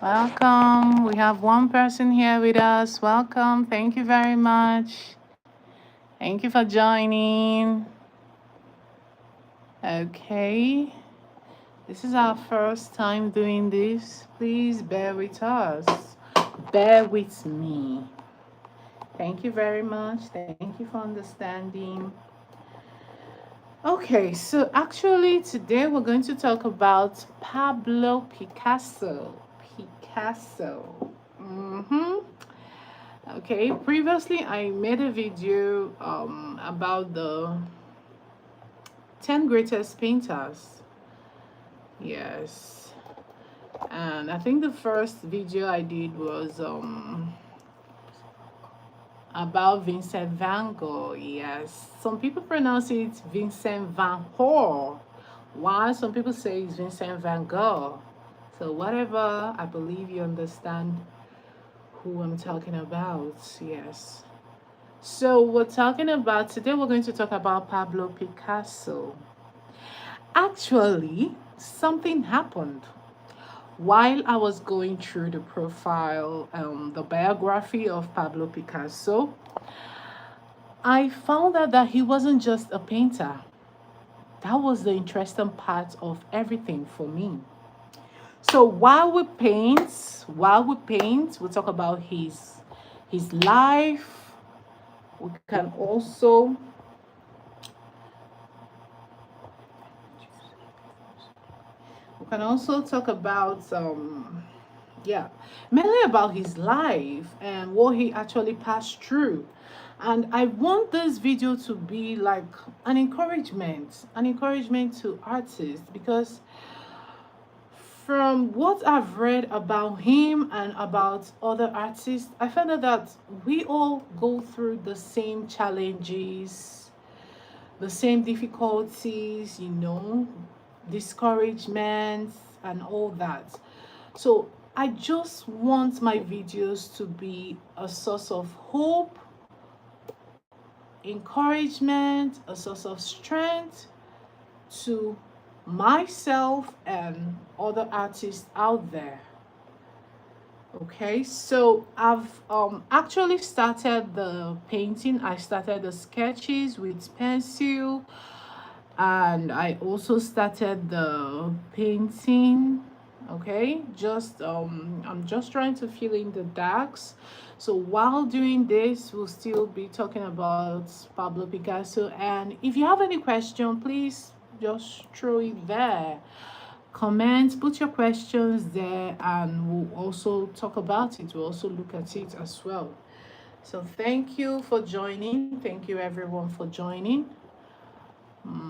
Welcome. We have one person here with us. Welcome. Thank you very much. Thank you for joining. Okay. This is our first time doing this. Please bear with us. Bear with me. Thank you very much. Thank you for understanding. Okay, so actually today we're going to talk about Pablo Picasso. Picasso. Okay, previously I made a video about the 10 greatest painters. Yes. And I think the first video I did was about Vincent van Gogh. Yes. Some people pronounce it Vincent van Gogh, while some people say it's Vincent van Gogh. So whatever, I believe you understand who I'm talking about. Yes. So we're talking about today we're going to talk about Pablo Picasso. Actually, something happened while I was going through the profile, the biography of Pablo Picasso. I found out that he wasn't just a painter. That was the interesting part of everything for me. So while we paint, we talk about his life. We can also talk about yeah, mainly about his life and what he actually passed through. And I want this video to be like an encouragement to artists, because from what I've read about him and about other artists, I found out that we all go through the same challenges, the same difficulties, discouragements and all that. So I just want my videos to be a source of hope, encouragement, a source of strength to myself and other artists out there. Okay, so I've actually started the painting. I started the sketches with pencil, and I also started the painting. Okay, just I'm just trying to fill in the darks. So while doing this, we'll still be talking about Pablo Picasso, and if you have any question, please just throw it there. Comment, put your questions there, and we'll also talk about it. We'll also look at it as well. So thank you for joining. Thank you everyone for joining.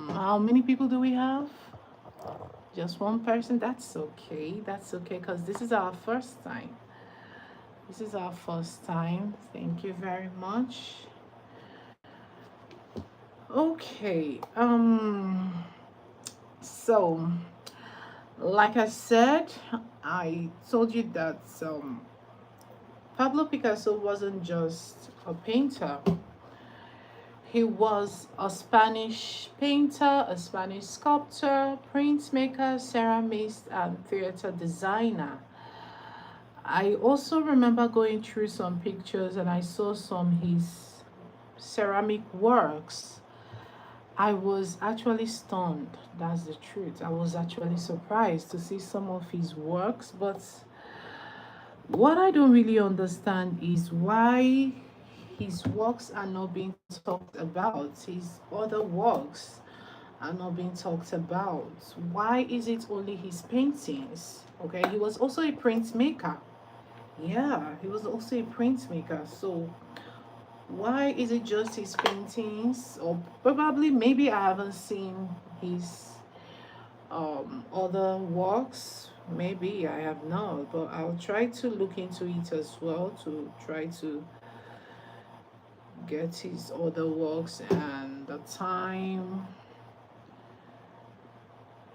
How many people do we have? Just one person? That's okay. That's okay, because this is our first time. This is our first time. Thank you very much. Okay. So like I said, I told you that Pablo Picasso wasn't just a painter. He was a Spanish painter, a Spanish sculptor, printmaker, ceramist, and theater designer. I also remember going through some pictures and I saw some his ceramic works. I was actually stunned. That's the truth. I was actually surprised to see some of his works, but what I don't really understand is why his works are not being talked about. His other works are not being talked about. Why is it only his paintings? Okay, he was also a printmaker. Yeah, he was also a printmaker. So why is it just his paintings? Or probably maybe I haven't seen his other works. Maybe I have not, but I'll try to look into it as well to try to get his other works and the time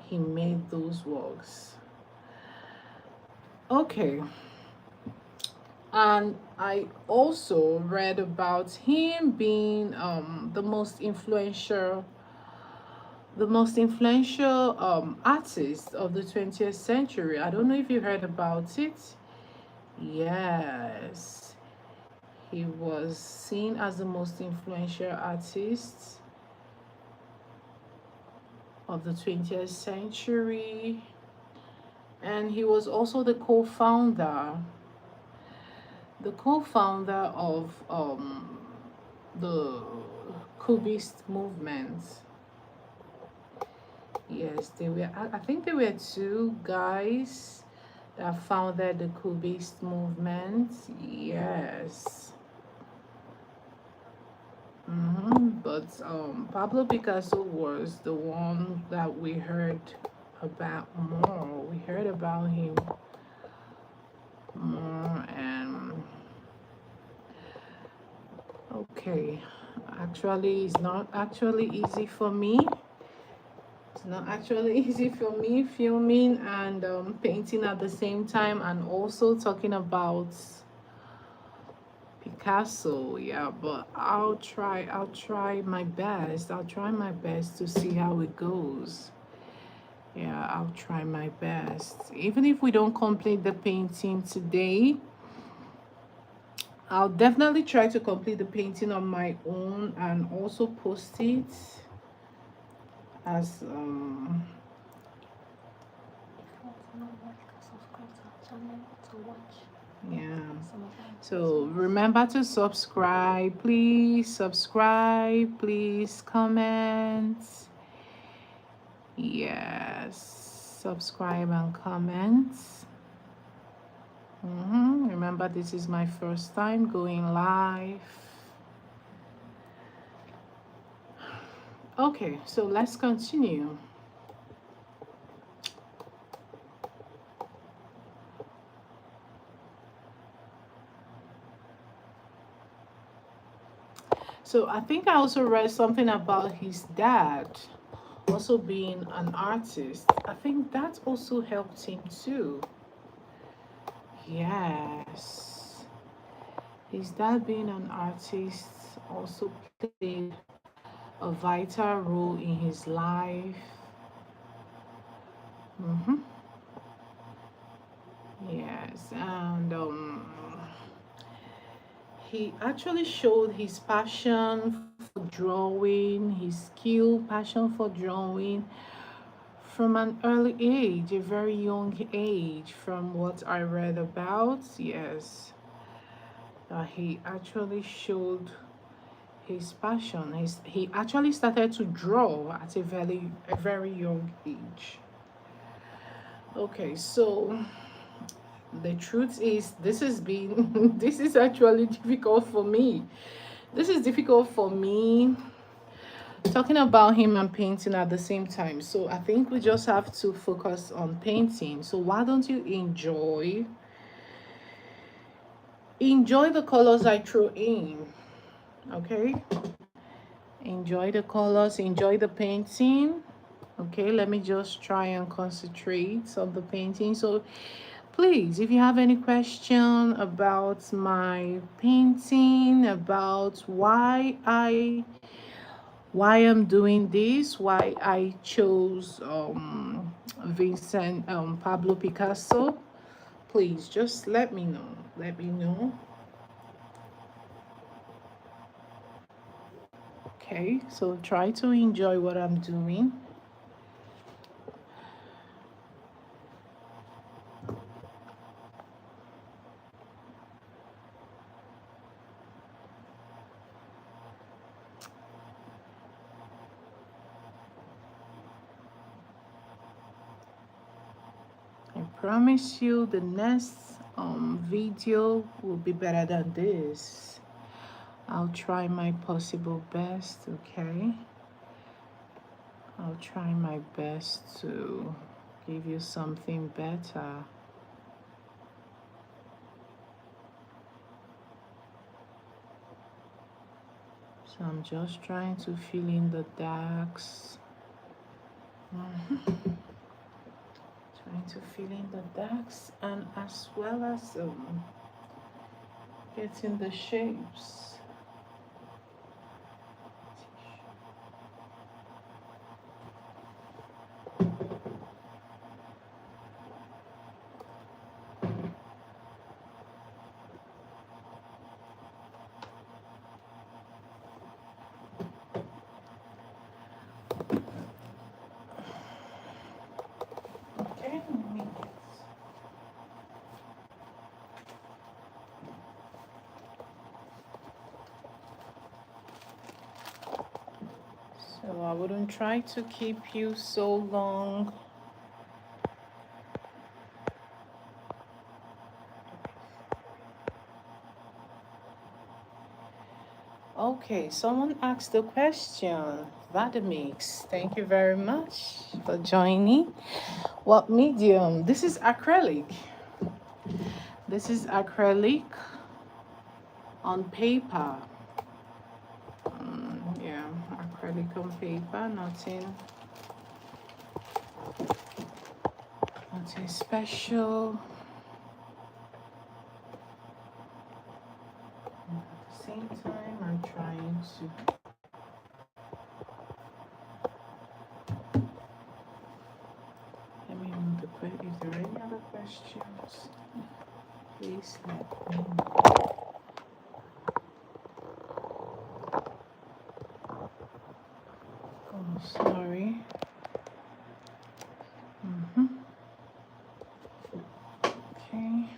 he made those works. Okay. And I also read about him being the most influential artist of the 20th century. I don't know if you heard about it. Yes, he was seen as the most influential artist of the 20th century, and he was also the co-founder of the Cubist movement. Yes, they were. I think there were two guys that founded the Cubist movement. Yes. But Pablo Picasso was the one that we heard about more. We heard about him more, and okay, actually, it's not actually easy for me. It's not actually easy for me filming and painting at the same time, and also talking about Picasso. Yeah, but I'll try my best. I'll try my best to see how it goes. Yeah, I'll try my best. Even if we don't complete the painting today, I'll definitely try to complete the painting on my own and also post it as yeah. So remember to subscribe, please. Subscribe, please. Comment. Yes. Subscribe and comment. Remember, this is my first time going live. Okay, so let's continue. So I think I also read something about his dad also being an artist. I think that also helped him too. Yes. His dad being an artist also played a vital role in his life. Yes, and he actually showed his passion for drawing, his skill, passion for drawing from an early age, a very young age, from what I read about. Yes, he actually showed his passion. He actually started to draw at a very young age. Okay, so the truth is, this has been this is actually difficult for me. This is difficult for me, talking about him and painting at the same time. So I think we just have to focus on painting. So why don't you enjoy the colors I throw in? Okay, enjoy the colors, enjoy the painting. Okay, let me just try and concentrate on the painting. So please, if you have any question about my painting, about why I'm doing this, why I chose Vincent Pablo Picasso, please just let me know. Let me know. Okay, so try to enjoy what I'm doing. I promise you the next video will be better than this. I'll try my possible best, okay? I'll try my best to give you something better. So I'm just trying to fill in the darks. Trying to fill in the darks, and as well as getting the shapes. wouldn't try to keep you so long. Okay, someone asked the question. Vademix, thank you very much for joining. What medium? This is acrylic. This is acrylic on paper. Yeah, acrylic on paper, nothing special. At the same time, I'm trying to. Let me know if there are any other questions. Please let me know. Oh, sorry. Okay.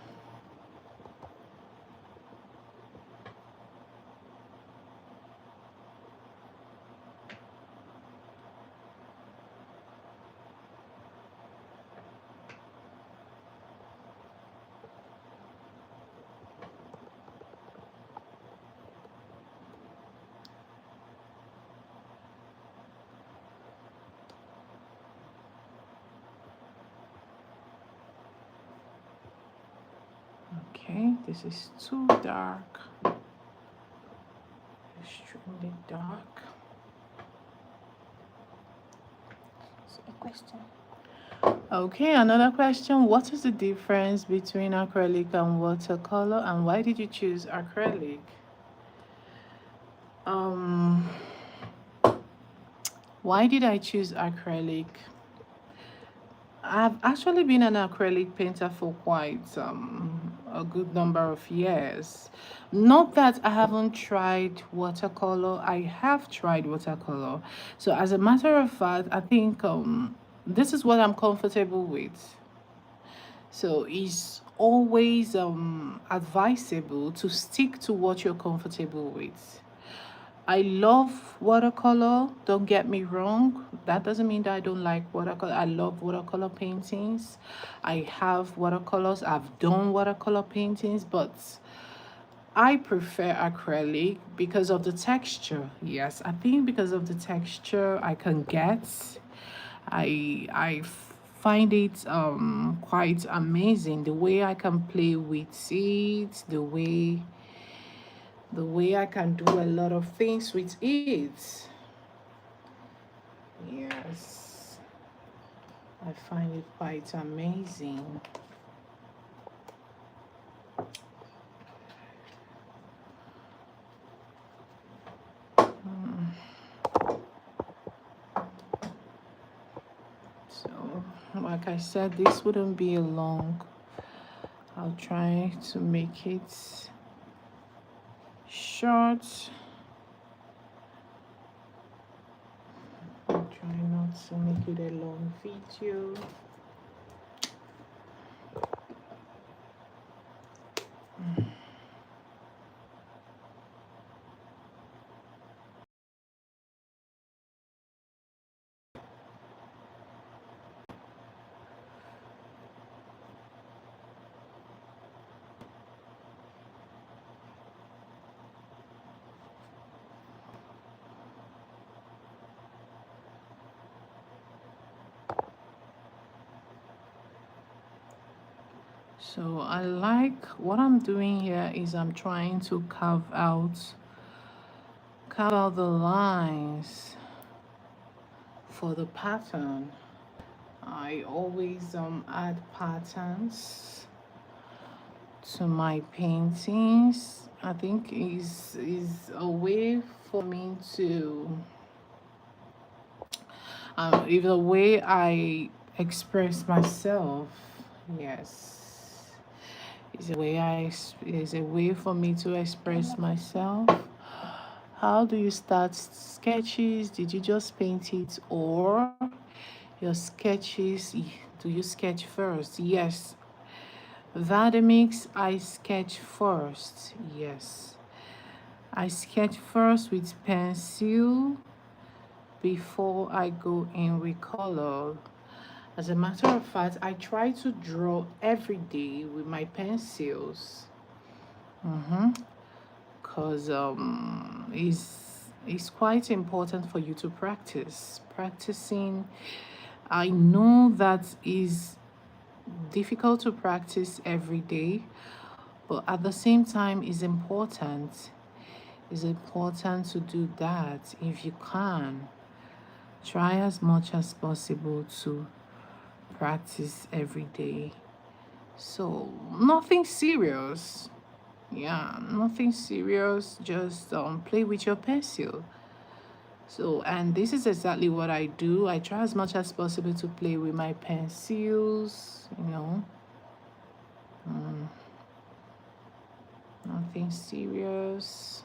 Okay, this is too dark. Extremely dark. So a question. Okay, another question. What is the difference between acrylic and watercolor, and why did you choose acrylic? Um, why did I choose acrylic? I've actually been an acrylic painter for quite a good number of years. Not that I haven't tried watercolor, I have tried watercolor. So as a matter of fact, I think this is what I'm comfortable with. So it's always advisable to stick to what you're comfortable with. I love watercolor, don't get me wrong. That doesn't mean that I don't like watercolor. I love watercolor paintings. I have watercolors, I've done watercolor paintings, but I prefer acrylic because of the texture. Yes, I think because of the texture I can get. I find it quite amazing the way I can play with it, the way I can do a lot of things with it. Yes, I find it quite amazing. So, like I said, this wouldn't be a long. I'll try to make it short. I'll try not to make it a long video. So I like what I'm doing here is I'm trying to carve out the lines for the pattern. I always add patterns to my paintings. I think is a way for me to is a way I express myself. Yes, is a way for me to express myself. How do you start sketches? Did you just paint it, or your sketches, do you sketch first? Yes. Vademix, I sketch first. Yes. I sketch first with pencil. before I go in with color. As a matter of fact, I try to draw every day with my pencils. Because it's quite important for you to practice. Practicing, I know that is difficult to practice every day, but at the same time is important. It's important to do that if you can. Try as much as possible to practice every day. So nothing serious. Yeah, nothing serious. Just play with your pencil. So, and this is exactly what I do. I try as much as possible to play with my pencils, nothing serious.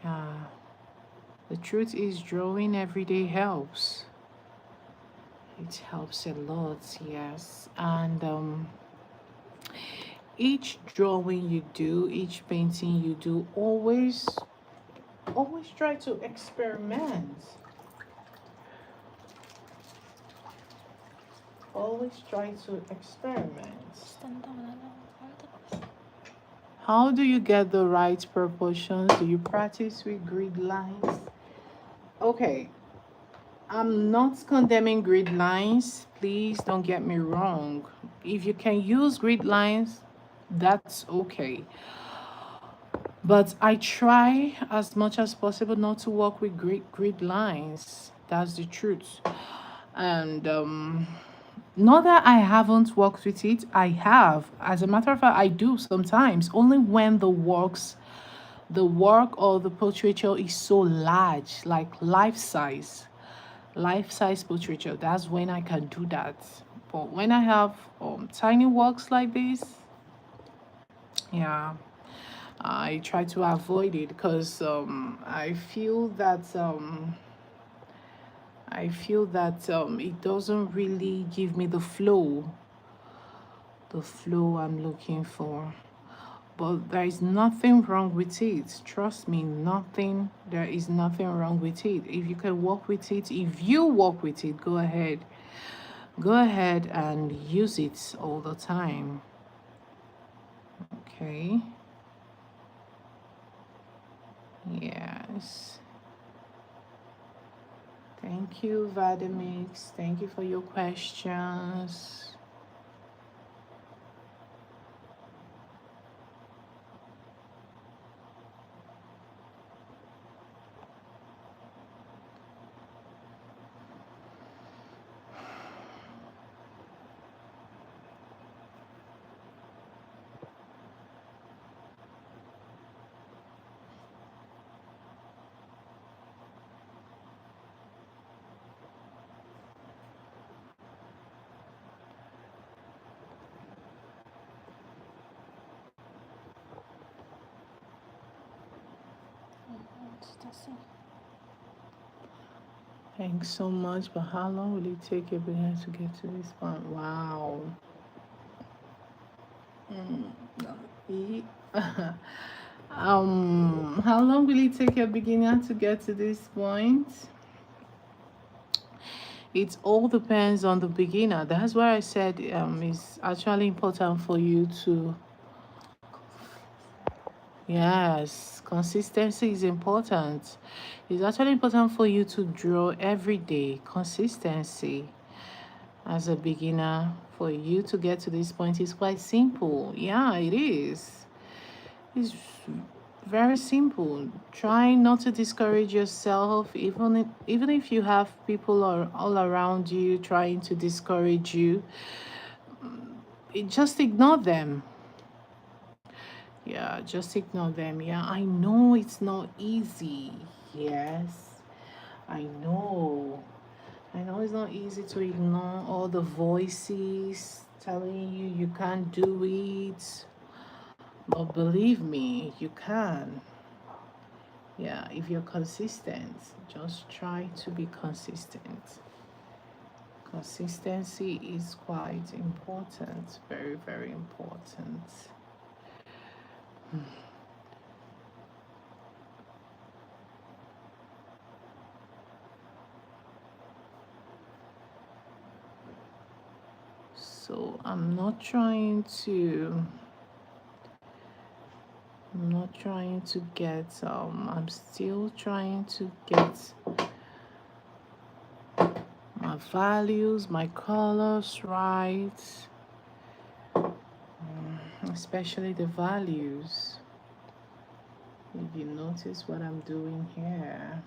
Yeah, the truth is, drawing every day helps. It helps a lot, yes. And each drawing you do, each painting you do, always try to experiment. Always try to experiment. How do you get the right proportions? Do you practice with grid lines? Okay, I'm not condemning grid lines. Please don't get me wrong. If you can use grid lines, that's okay. But I try as much as possible not to work with grid lines. That's the truth. And not that I haven't worked with it, I have. As a matter of fact, I do sometimes, only when the work or the portraiture is so large, like life size portraiture. That's when I can do that. But when I have tiny works like this, yeah, I try to avoid it because I feel that it doesn't really give me the flow I'm looking for. But there is nothing wrong with it. Trust me, there is nothing wrong with it. If you can work with it, if you work with it, go ahead. Go ahead and use it all the time. Okay. Yes. Thank you, Vadimix. Thank you for your questions. Thanks so much, but how long will it take a beginner to get to this point? Wow. How long will it take a beginner to get to this point? It all depends on the beginner. That's why I said it's actually important for you to. Yes, consistency is important. It's actually important for you to draw every day. Consistency as a beginner, for you to get to this point is quite simple. Yeah, it is. It's very simple. Try not to discourage yourself, even if you have people all around you trying to discourage you. Just ignore them. Yeah, just ignore them. Yeah, I know it's not easy. Yes, I know. I know it's not easy to ignore all the voices telling you can't do it. But believe me, you can. Yeah, if you're consistent, just try to be consistent. Consistency is quite important, very, very important. So I'm not trying to get I'm still trying to get my values, my colors right, especially the values. If you notice what I'm doing here.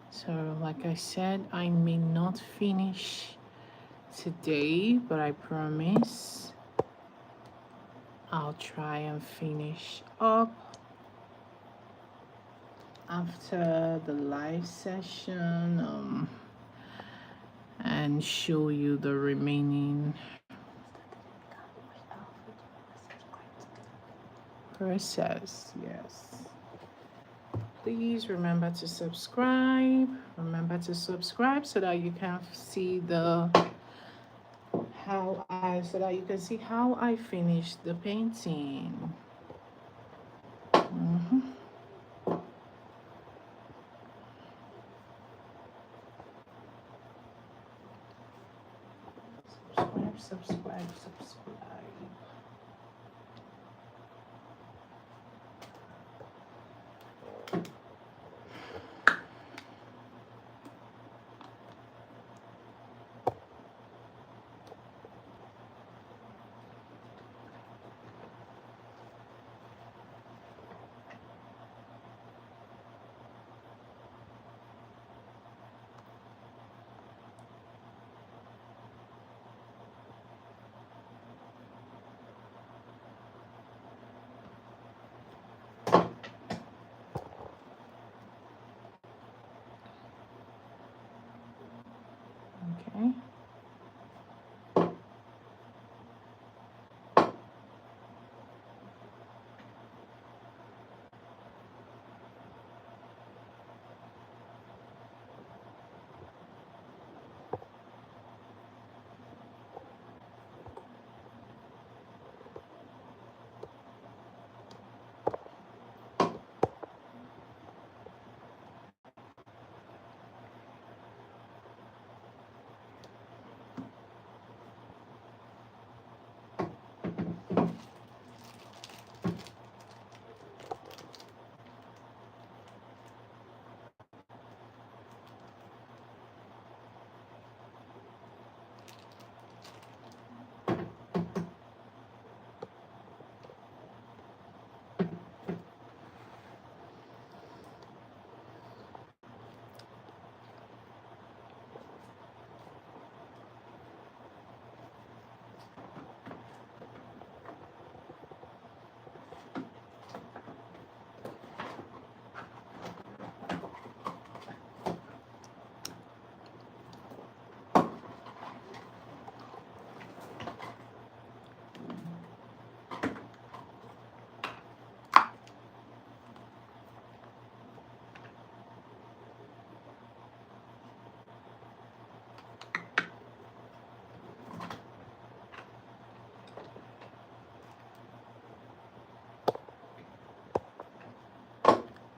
So, like I said, I may not finish today, but I promise I'll try and finish up after the live session and show you the remaining process. Yes. Please remember to subscribe. Remember to subscribe so that you can see so that you can see how I finished the painting. Subscribe, subscribe, subscribe. Okay.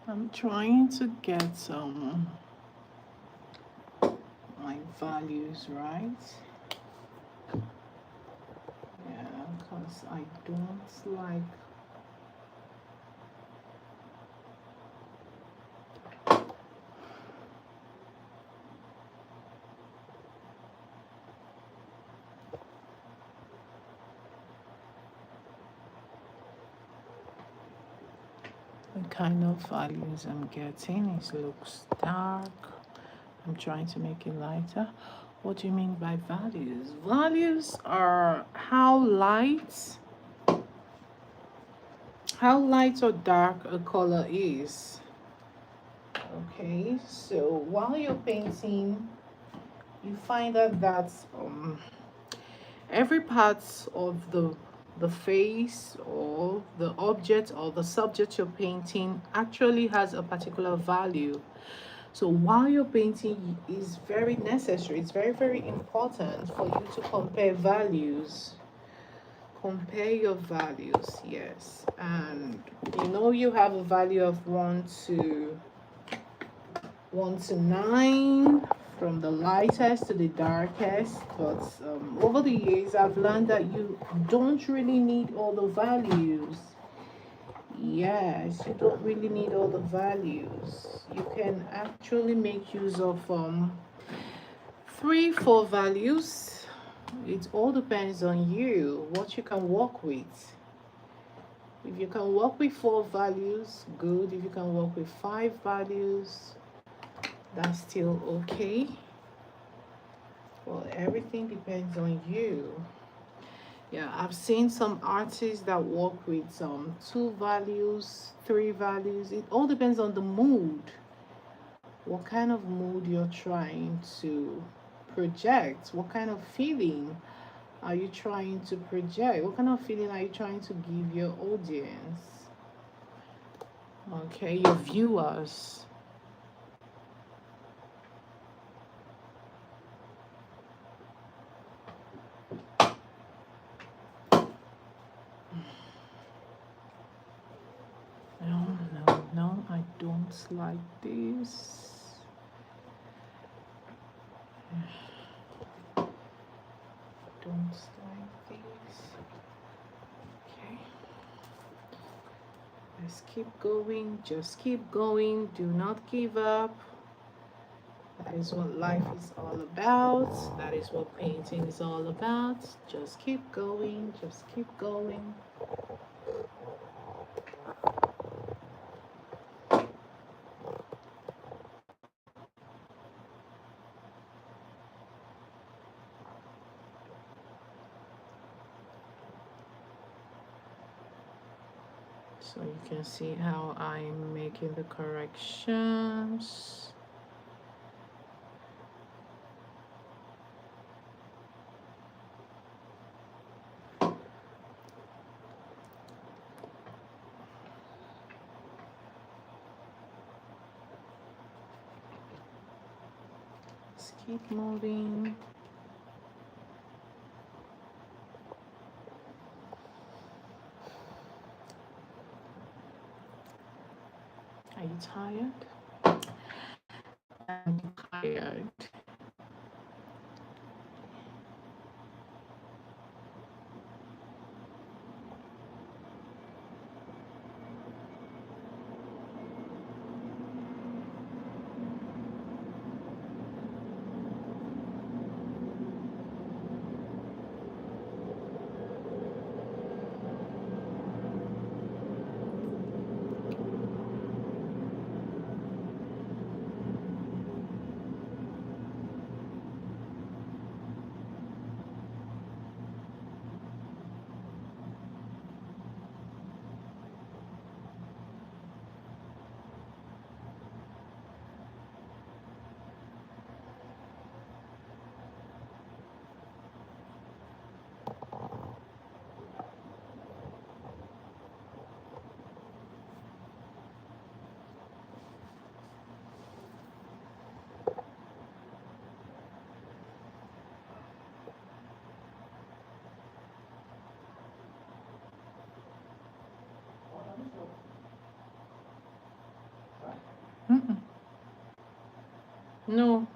I'm trying to get my values right. Yeah, because I don't like The kind of values I'm getting, it looks dark. I'm trying to make it lighter. What do you mean by values? Values are how light or dark a color is. Okay, so while you're painting, you find out that every part of the face or the object or the subject you're painting actually has a particular value. So while you're painting, is very necessary, it's very, very important for you to compare values. Compare your values, yes. And you have a value of 1 to 9, from the lightest to the darkest. But over the years, I've learned that you don't really need all the values. Yes, you don't really need all the values. You can actually make use of 3, 4 values. It all depends on you, what you can work with. If you can work with 4 values, good. If you can work with 5 values, that's still okay. Well, everything depends on you. Yeah, I've seen some artists that work with 2 values, 3 values. It all depends on the mood. What kind of mood you're trying to project? What kind of feeling are you trying to project? What kind of feeling are you trying to give your audience? Okay, your viewers. No, no, no, I don't like this. Don't like this. Okay. Let's keep going. Just keep going. Do not give up. That is what life is all about. That is what painting is all about. Just keep going. Just keep going. So you can see how I'm making the corrections. Let's keep moving. Are you tired? I'm tired. Mm-mm. No.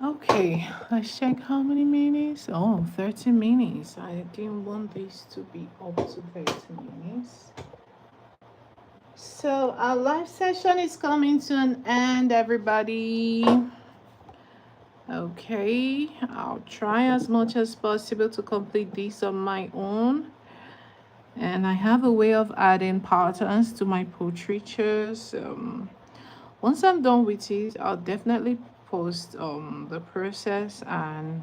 Okay, let's check how many minutes. Oh, 30 minutes. I didn't want this to be up to 30 minutes. So our live session is coming to an end, everybody. Okay, I'll try as much as possible to complete this on my own. And I have a way of adding patterns to my portraitures. Once I'm done with it, I'll definitely post the process and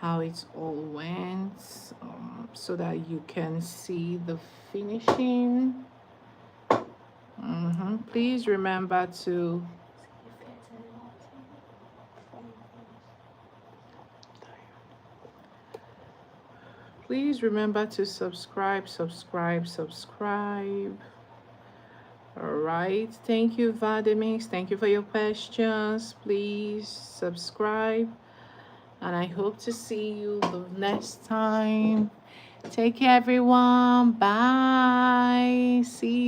how it all went, so that you can see the finishing. Please remember to subscribe. All right, thank you, Vladimir. Thank you for your questions. Please subscribe, and I hope to see you the next time. Take care, everyone. Bye. See you.